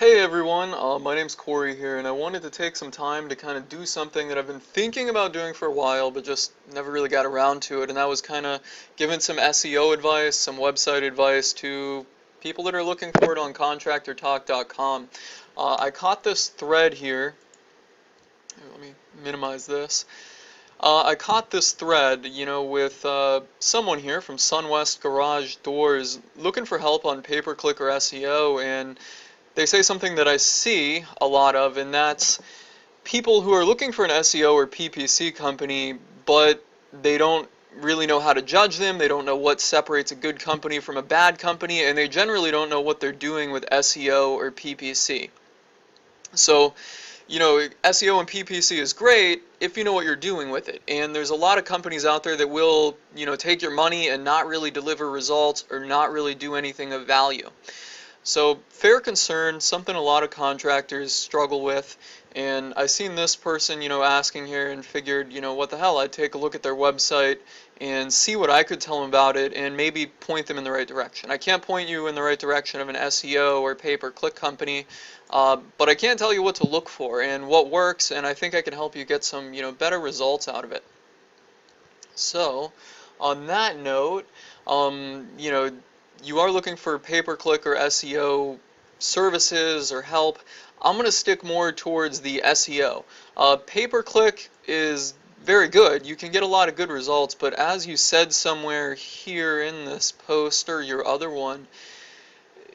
Hey everyone, my name's Corey here, and I wanted to take some time to kind of do something that I've been thinking about doing for a while, but just never really got around to it, and that was kind of giving some SEO advice, some website advice to people that are looking for it on contractortalk.com. I caught this thread here. Here, let me minimize this. I caught this thread, with someone here from Sunwest Garage Doors looking for help on pay-per-click or SEO, and they say something that I see a lot of, and that's people who are looking for an SEO or PPC company, but they don't really know how to judge them. They don't know what separates a good company from a bad company, and they generally don't know what they're doing with SEO or PPC. So, SEO and PPC is great if you know what you're doing with it. And there's a lot of companies out there that will, take your money and not really deliver results or not really do anything of value. So, fair concern, something a lot of contractors struggle with, and I seen this person, asking here and figured, what the hell, I'd take a look at their website and see what I could tell them about it and maybe point them in the right direction. I can't point you in the right direction of an SEO or pay-per-click company, but I can tell you what to look for and what works, and I think I can help you get some, better results out of it. So, on that note, you are looking for pay-per-click or SEO services or help. I'm going to stick more towards the SEO. Pay-per-click is very good. You can get a lot of good results, but as you said somewhere here in this post or your other one,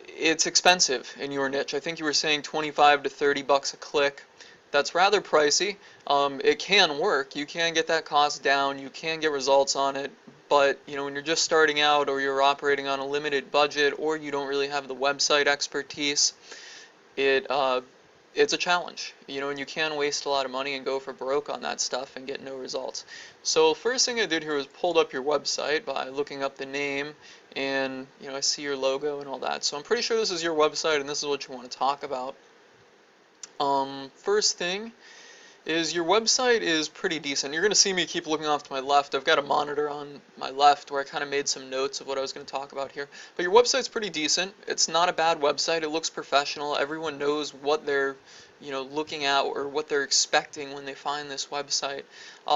it's expensive in your niche. I think you were saying 25 to 30 bucks a click. That's rather pricey. It can work. You can get that cost down. You can get results on it. But when you're just starting out, or you're operating on a limited budget, or you don't really have the website expertise, it's a challenge. And you can waste a lot of money and go for broke on that stuff and get no results. So first thing I did here was pulled up your website by looking up the name, and I see your logo and all that. So I'm pretty sure this is your website and this is what you want to talk about. First thing is your website is pretty decent. You're going to see me keep looking off to my left. I've got a monitor on my left where I kind of made some notes of what I was going to talk about here. But your website's pretty decent. It's not a bad website. It looks professional. Everyone knows what they're looking at or what they're expecting when they find this website.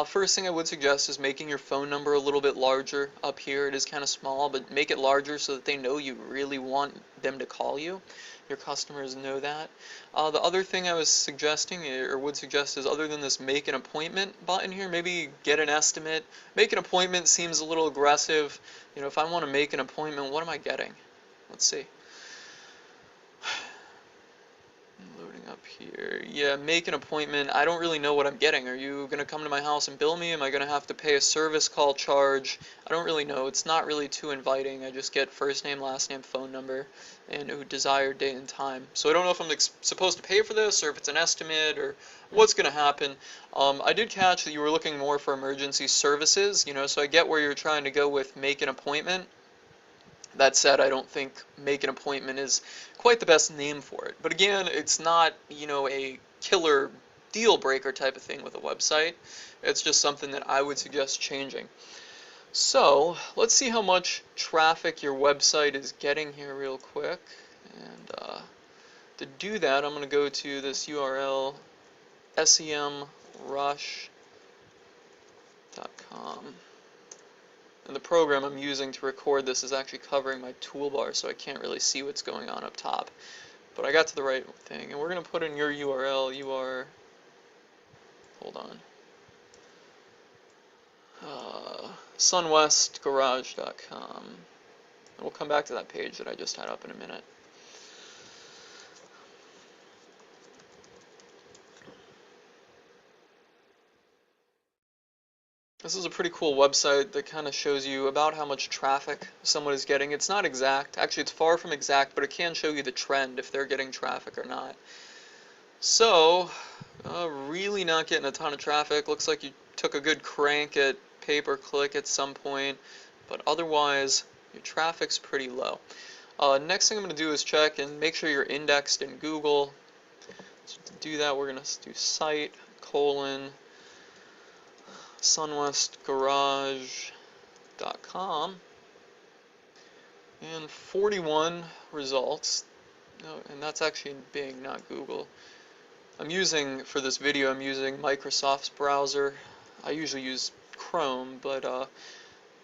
First thing I would suggest is making your phone number a little bit larger up here. It is kind of small, but make it larger so that they know you really want them to call you. Your customers know that. The other thing I was suggesting, or would suggest, is other than this make an appointment button here, maybe get an estimate. Make an appointment seems a little aggressive. If I want to make an appointment, what am I getting? Let's see. Loading up here. Yeah, make an appointment. I don't really know what I'm getting. Are you going to come to my house and bill me? Am I going to have to pay a service call charge? I don't really know. It's not really too inviting. I just get first name, last name, phone number, and desired date and time. So I don't know if I'm supposed to pay for this, or if it's an estimate, or what's going to happen. I did catch that you were looking more for emergency services, so I get where you're trying to go with make an appointment. That said, I don't think make an appointment is quite the best name for it. But again, it's not, a killer deal breaker type of thing with a website. It's just something that I would suggest changing. So, let's see how much traffic your website is getting here real quick. And to do that, I'm going to go to this URL, semrush.com. And the program I'm using to record this is actually covering my toolbar, so I can't really see what's going on up top. But I got to the right thing, and we're going to put in your URL. You are, hold on, sunwestgarage.com. And we'll come back to that page that I just had up in a minute. This is a pretty cool website that kind of shows you about how much traffic someone is getting. It's not exact. Actually, it's far from exact, but it can show you the trend if they're getting traffic or not. So, really not getting a ton of traffic. Looks like you took a good crank at pay-per-click at some point, but otherwise, your traffic's pretty low. Next thing I'm going to do is check and make sure you're indexed in Google. So to do that, we're going to do site, sunwestgarage.com, and 41 results. No, and that's actually Bing, not Google. I'm using, for this video, I'm using Microsoft's browser. I usually use Chrome, but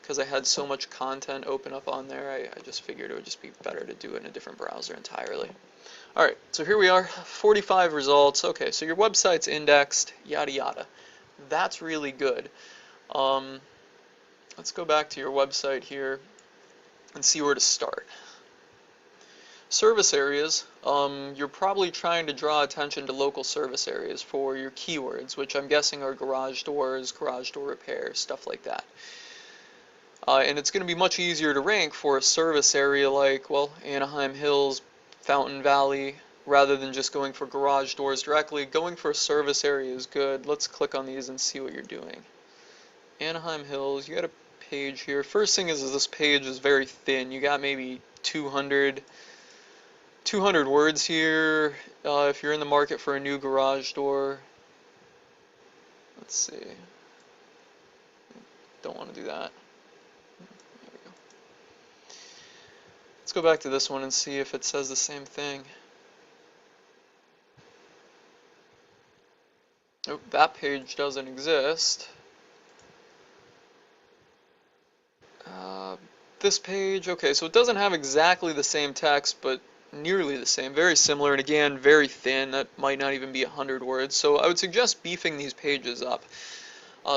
because I had so much content open up on there, I just figured it would just be better to do it in a different browser entirely. Alright, so here we are, 45 results. Okay, so your website's indexed, yada yada. That's really good. Let's go back to your website here and see where to start. Service areas, you're probably trying to draw attention to local service areas for your keywords, which I'm guessing are garage doors, garage door repair, stuff like that. And it's going to be much easier to rank for a service area like, well, Anaheim Hills, Fountain Valley, rather than just going for garage doors directly. Going for a service area is good. Let's click on these and see what you're doing. Anaheim Hills, you got a page here. First thing is this page is very thin. You got maybe 200 words here. If you're in the market for a new garage door, let's see. Don't want to do that. There we go. Let's go back to this one and see if it says the same thing. Oh, that page doesn't exist. This page, okay, so it doesn't have exactly the same text, but nearly the same, very similar, and again, very thin. That might not even be 100 words. So I would suggest beefing these pages up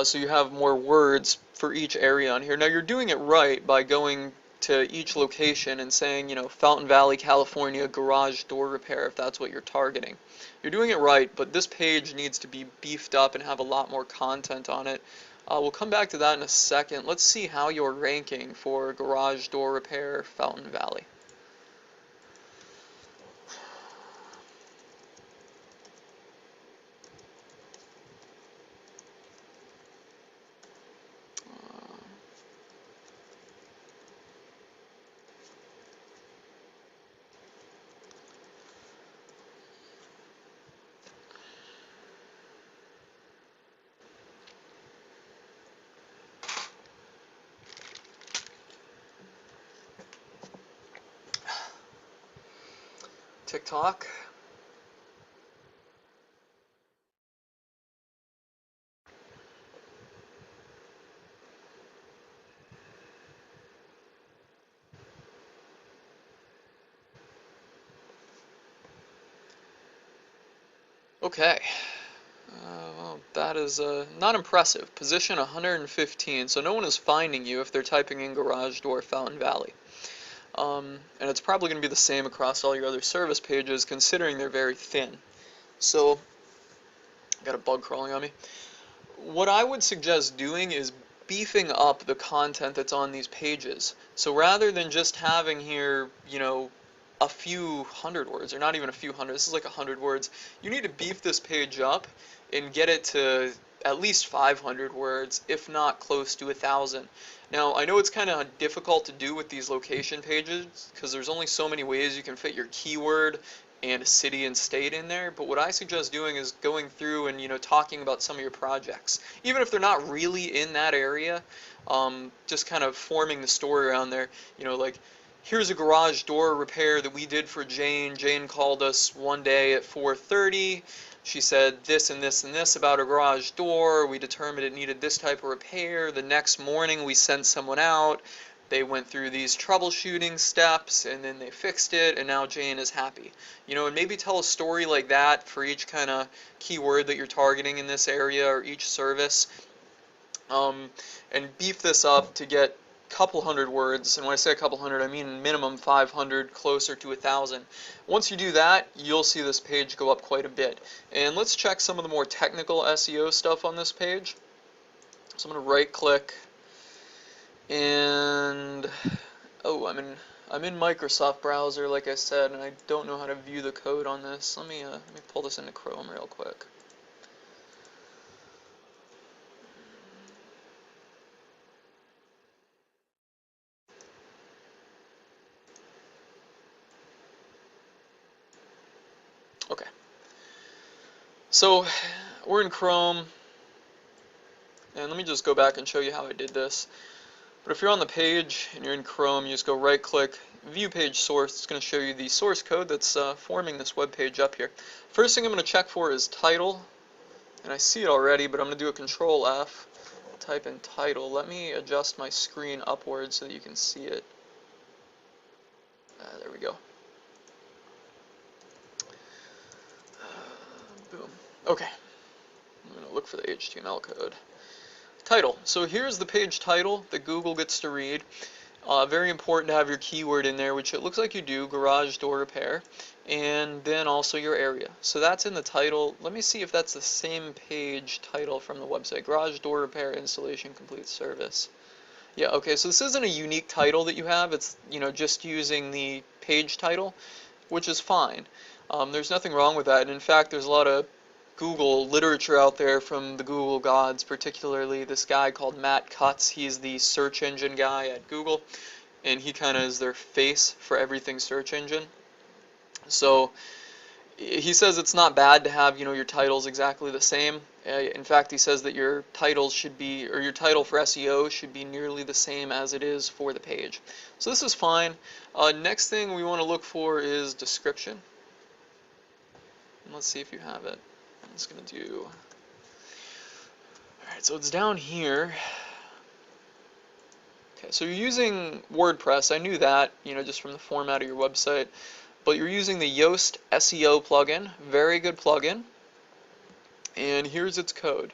so you have more words for each area on here. Now you're doing it right by going to each location and saying, you know, Fountain Valley, California, garage door repair, if that's what you're targeting. You're doing it right, but this page needs to be beefed up and have a lot more content on it. We'll come back to that in a second. Let's see how you're ranking for garage door repair, Fountain Valley. TikTok. Okay. Well, that is not impressive. Position 115, so no one is finding you if they're typing in garage door Fountain Valley. And it's probably going to be the same across all your other service pages, considering they're very thin. So, got a bug crawling on me. What I would suggest doing is beefing up the content that's on these pages. So rather than just having here, you know, a few hundred words, or not even a few hundred, this is like 100 words, you need to beef this page up and get it to at least 500 words, if not close to 1,000. Now, I know it's kind of difficult to do with these location pages, because there's only so many ways you can fit your keyword and a city and state in there, but what I suggest doing is going through and, you know, talking about some of your projects. Even if they're not really in that area, just kind of forming the story around there, you know, like, here's a garage door repair that we did for Jane. Jane called us one day at 4:30. She said this and this and this about her garage door. We determined it needed this type of repair. The next morning we sent someone out. They went through these troubleshooting steps and then they fixed it, and now Jane is happy. You know, and maybe tell a story like that for each kind of keyword that you're targeting in this area or each service. And beef this up to get couple hundred words, and when I say a couple hundred, I mean minimum 500, closer to 1,000. Once you do that, you'll see this page go up quite a bit. And let's check some of the more technical SEO stuff on this page. So I'm going to right click, and oh, I'm in Microsoft browser, like I said, and I don't know how to view the code on this. Let me pull this into Chrome real quick. Okay. So we're in Chrome, and let me just go back and show you how I did this. But if you're on the page and you're in Chrome, you just go right click, view page source, it's going to show you the source code that's forming this web page up here. First thing I'm going to check for is title, and I see it already, but I'm going to do a Control F, type in title. Let me adjust my screen upwards so that you can see it. There we go. Boom. Okay. I'm going to look for the HTML code. Title. So here's the page title that Google gets to read. Very important to have your keyword in there, which it looks like you do, garage door repair, and then also your area. So that's in the title. Let me see if that's the same page title from the website. Garage door repair installation complete service. Yeah, okay, so this isn't a unique title that you have. It's, just using the page title, which is fine. There's nothing wrong with that. And in fact, there's a lot of Google literature out there from the Google gods, particularly this guy called Matt Cutts. He's the search engine guy at Google, and he kind of is their face for everything search engine. So he says it's not bad to have, your titles exactly the same. In fact, he says that your titles should be, or your title for SEO should be nearly the same as it is for the page. So this is fine. Next thing we want to look for is description. And let's see if you have it. I'm just going to do... Alright, so it's down here. Okay, so you're using WordPress. I knew that, just from the format of your website. But you're using the Yoast SEO plugin. Very good plugin. And here's its code.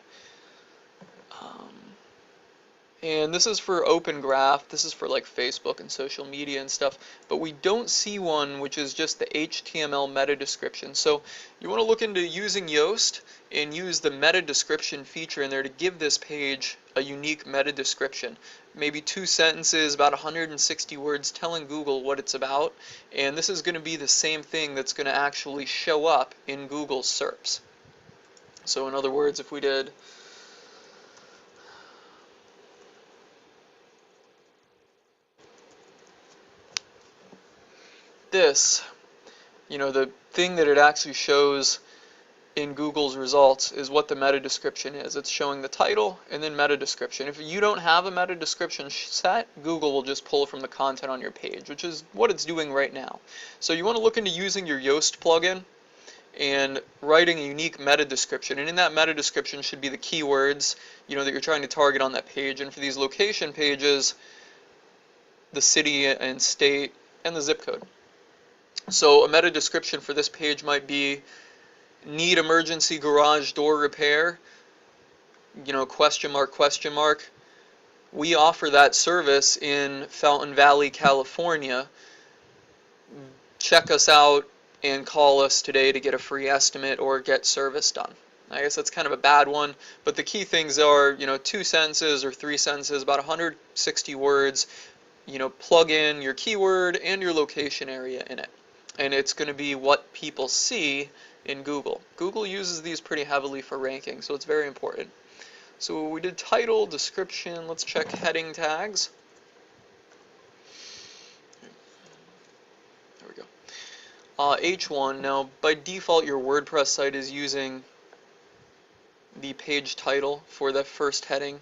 And this is for Open Graph. This is for like Facebook and social media and stuff. But we don't see one which is just the HTML meta description. So you want to look into using Yoast and use the meta description feature in there to give this page a unique meta description. Maybe 2 sentences, about 160 words telling Google what it's about. And this is going to be the same thing that's going to actually show up in Google's SERPs. So in other words, if we did... this, the thing that it actually shows in Google's results is what the meta description is. It's showing the title and then meta description. If you don't have a meta description set, Google will just pull from the content on your page, which is what it's doing right now. So you want to look into using your Yoast plugin and writing a unique meta description. And in that meta description should be the keywords, that you're trying to target on that page. And for these location pages, the city and state and the zip code. So a meta description for this page might be, need emergency garage door repair, question mark, question mark. We offer that service in Fountain Valley, California. Check us out and call us today to get a free estimate or get service done. I guess that's kind of a bad one, but the key things are, 2 sentences or 3 sentences, about 160 words, plug in your keyword and your location area in it. And it's going to be what people see in Google. Google uses these pretty heavily for ranking, so it's very important. So we did title, description. Let's check heading tags. There we go. H1. Now, by default, your WordPress site is using the page title for the first heading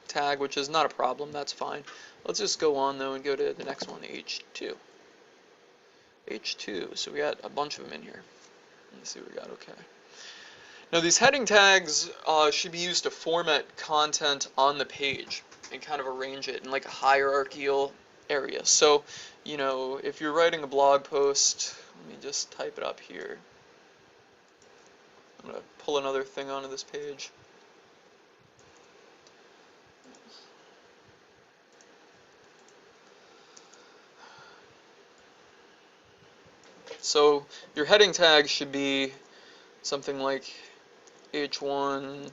tag, which is not a problem. That's fine. Let's just go on, though, and go to the next one, H2. H2, so we got a bunch of them in here. Let's see what we got, okay. Now these heading tags should be used to format content on the page and kind of arrange it in like a hierarchical area. So, if you're writing a blog post, let me just type it up here. I'm going to pull another thing onto this page. So your heading tag should be something like H1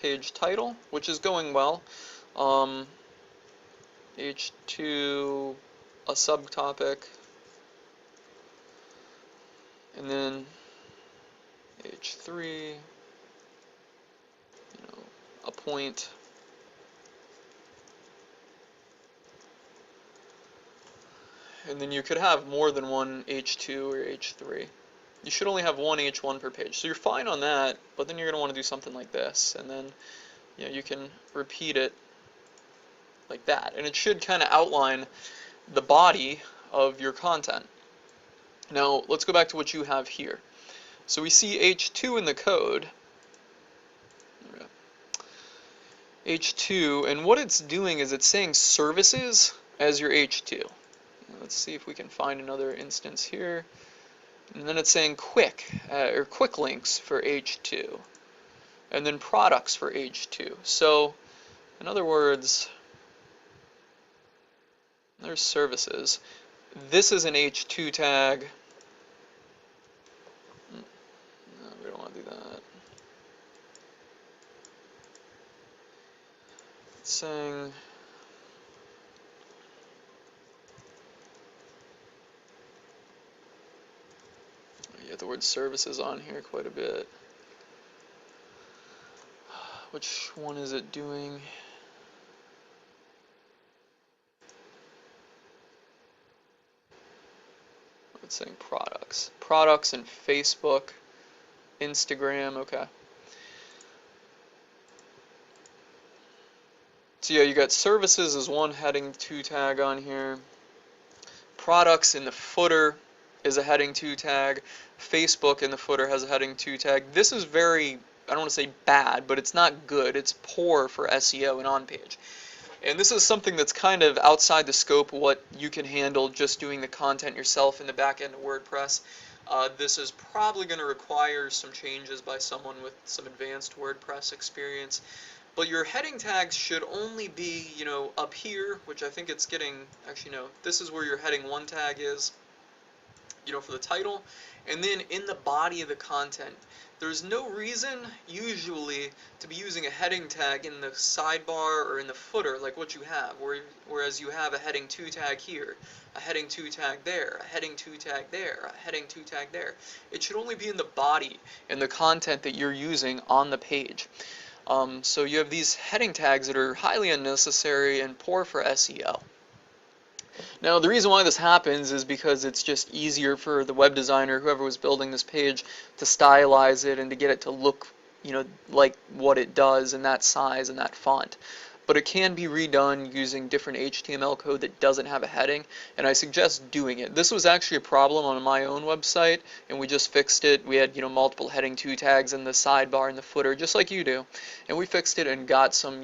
page title, which is going well. H2 a subtopic, and then H3 a point. And then you could have more than one H2 or H3. You should only have one H1 per page. So you're fine on that, but then you're going to want to do something like this. And then you can repeat it like that. And it should kind of outline the body of your content. Now, let's go back to what you have here. So we see H2 in the code. H2, and what it's doing is it's saying services as your H2. Let's see if we can find another instance here. And then it's saying quick links for H2. And then products for H2. So, in other words, there's services. This is an H2 tag. No, we don't want to do that. It's saying you get the word services on here quite a bit. Which one is it doing? It's saying products. Products in Facebook, Instagram, okay. So yeah, you got services as one heading 2 tag on here. Products in the footer is a heading 2 tag. Facebook in the footer has a heading 2 tag. This is very, I don't want to say bad, but it's not good. It's poor for SEO and on-page. And this is something that's kind of outside the scope of what you can handle just doing the content yourself in the back end of WordPress. This is probably going to require some changes by someone with some advanced WordPress experience. But your heading tags should only be, up here, which I think it's getting, actually no, this is where your heading 1 tag is, for the title. And then in the body of the content, there's no reason, usually, to be using a heading tag in the sidebar or in the footer like what you have, whereas you have a heading 2 tag here, a heading 2 tag there, a heading 2 tag there, a heading 2 tag there. It should only be in the body, in the content that you're using on the page. So you have these heading tags that are highly unnecessary and poor for SEO. Now, the reason why this happens is because it's just easier for the web designer, whoever was building this page, to stylize it and to get it to look, like what it does in that size and that font. But it can be redone using different HTML code that doesn't have a heading, and I suggest doing it. This was actually a problem on my own website, and we just fixed it. We had, multiple heading 2 tags in the sidebar and the footer, just like you do, and we fixed it and got some,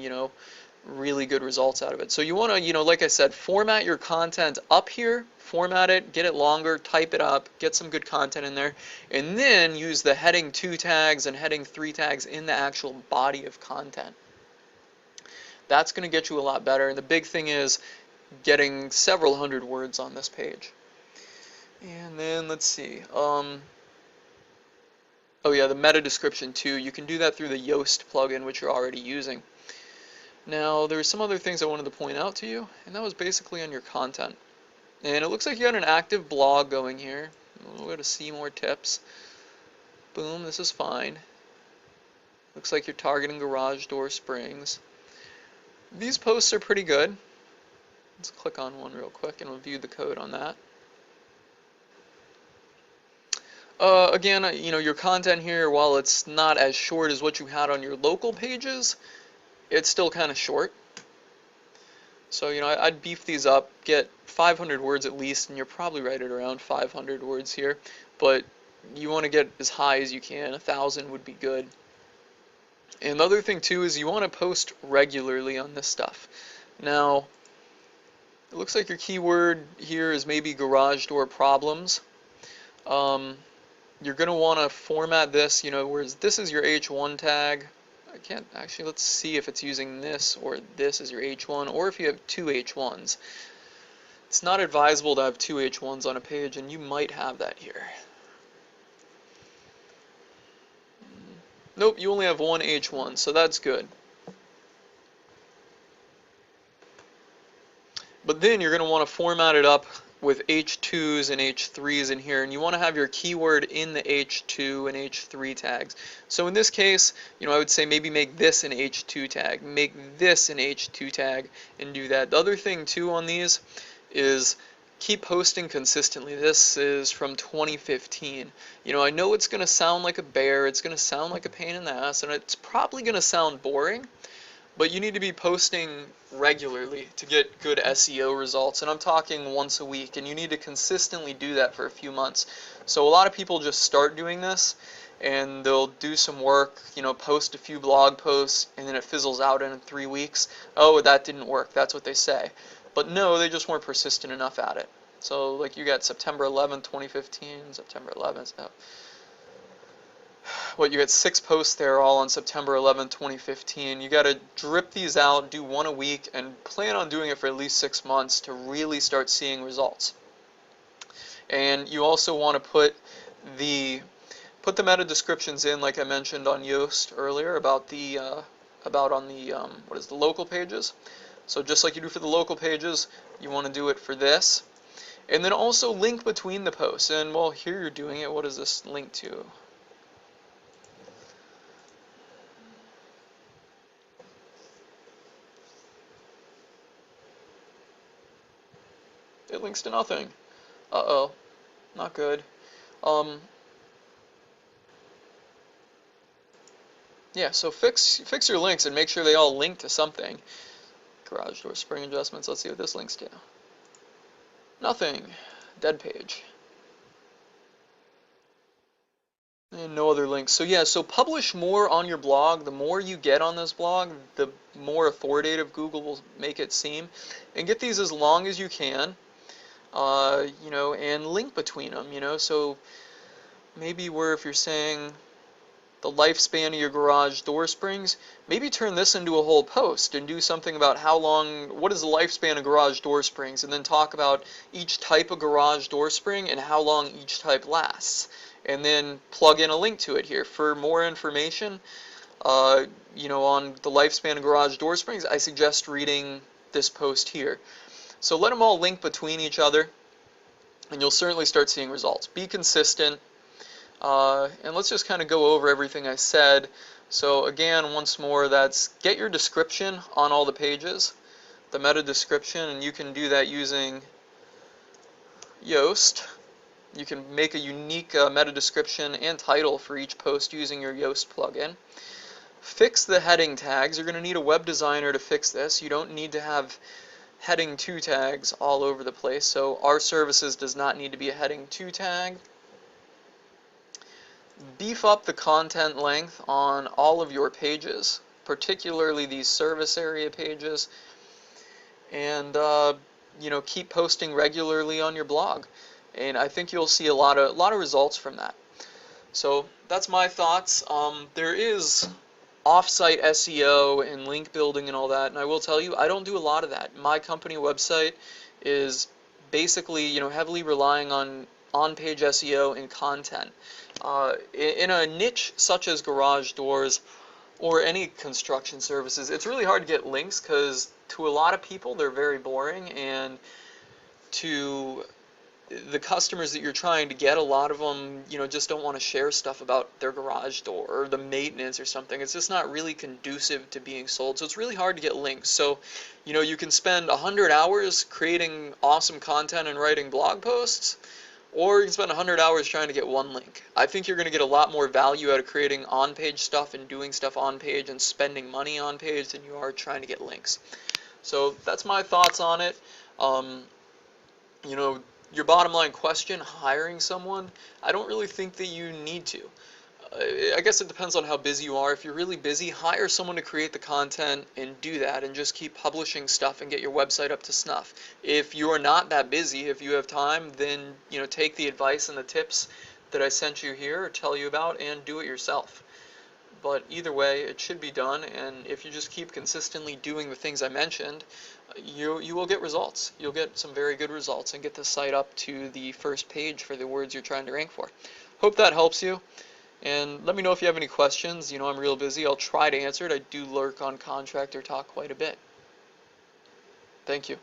really good results out of it. So you want to, like I said, format your content up here, format it, get it longer, type it up, get some good content in there, and then use the heading 2 tags and heading 3 tags in the actual body of content. That's going to get you a lot better, and the big thing is getting several hundred words on this page. And then let's see. Oh yeah, the meta description too. You can do that through the Yoast plugin, which you're already using. Now, there's some other things I wanted to point out to you, and that was basically on your content. And it looks like you got an active blog going here. We'll go to see more tips. Boom, this is fine. Looks like you're targeting garage door springs. These posts are pretty good. Let's click on one real quick and we'll view the code on that. Again, your content here, while it's not as short as what you had on your local pages, it's still kind of short. So, I'd beef these up, get 500 words at least, and you're probably right at around 500 words here. But you want to get as high as you can. 1,000 would be good. And the other thing, too, is you want to post regularly on this stuff. Now, it looks like your keyword here is maybe garage door problems. You're going to want to format this, whereas this is your H1 tag. I can't actually, let's see if it's using this or this as your H1, or if you have 2 H1s. It's not advisable to have 2 H1s on a page, and you might have that here. Nope, you only have 1 H1, so that's good. But then you're going to want to format it up with H2s and H3s in here, and you want to have your keyword in the H2 and H3 tags. So in this case, I would say maybe make this an H2 tag, make this an H2 tag, and do that. The other thing too on these is keep posting consistently. This is from 2015. I know it's going to sound like a bear, it's going to sound like a pain in the ass, and it's probably going to sound boring, But you need to be posting regularly to get good SEO results, and I'm talking once a week, and you need to consistently do that for a few months. So a lot of people just start doing this, and they'll do some work, post a few blog posts, and then it fizzles out in 3 weeks. Oh, that didn't work. That's what they say. But no, they just weren't persistent enough at it. So like you got September 11th, 2015, September 11th. You got 6 posts there all on September 11th, 2015. You got to drip these out, do one a week, and plan on doing it for at least 6 months to really start seeing results. And you also want to put the meta descriptions in, like I mentioned on Yoast earlier about the on the the local pages. So just like you do for the local pages, you want to do it for this. And then also link between the posts. And well, here you're doing it. What is this link to? It links to nothing. Uh-oh. Not good. Yeah, so fix your links and make sure they all link to something. Garage door spring adjustments. Let's see what this links to. Nothing. Dead page. And no other links. So yeah, so publish more on your blog. The more you get on this blog, the more authoritative Google will make it seem. And get these as long as you can. And link between them, so maybe if you're saying the lifespan of your garage door springs, maybe turn this into a whole post and do something about what is the lifespan of garage door springs, and then talk about each type of garage door spring and how long each type lasts, and then plug in a link to it here. For more information, on the lifespan of garage door springs, I suggest reading this post here. So let them all link between each other, and you'll certainly start seeing results. Be consistent, and let's just kind of go over everything I said. So again, once more, that's get your description on all the pages, the meta description, and you can do that using Yoast. You can make a unique meta description and title for each post using your Yoast plugin. Fix the heading tags. You're going to need a web designer to fix this. You don't need to have heading 2 tags all over the place, so our services does not need to be a heading 2 tag. Beef up the content length on all of your pages, particularly these service area pages, and keep posting regularly on your blog, and I think you'll see a lot of results from that. So that's my thoughts. There is off-site SEO and link building and all that, and I will tell you, I don't do a lot of that. My company website is basically, heavily relying on on-page SEO and content. In a niche such as garage doors or any construction services, it's really hard to get links because to a lot of people they're very boring, and to the customers that you're trying to get, a lot of them, just don't want to share stuff about their garage door or the maintenance or something. It's just not really conducive to being sold. So it's really hard to get links. So, you can spend 100 hours creating awesome content and writing blog posts, or you can spend 100 hours trying to get one link. I think you're going to get a lot more value out of creating on-page stuff and doing stuff on-page and spending money on-page than you are trying to get links. So that's my thoughts on it. Your bottom line question, hiring someone, I don't really think that you need to. I guess it depends on how busy you are. If you're really busy, hire someone to create the content and do that, and just keep publishing stuff and get your website up to snuff. If you are not that busy, if you have time, then take the advice and the tips that I sent you here or tell you about and do it yourself. But either way, it should be done, and if you just keep consistently doing the things I mentioned, you will get results. You'll get some very good results and get the site up to the first page for the words you're trying to rank for. Hope that helps you, and let me know if you have any questions. I'm real busy. I'll try to answer it. I do lurk on Contractor Talk quite a bit. Thank you.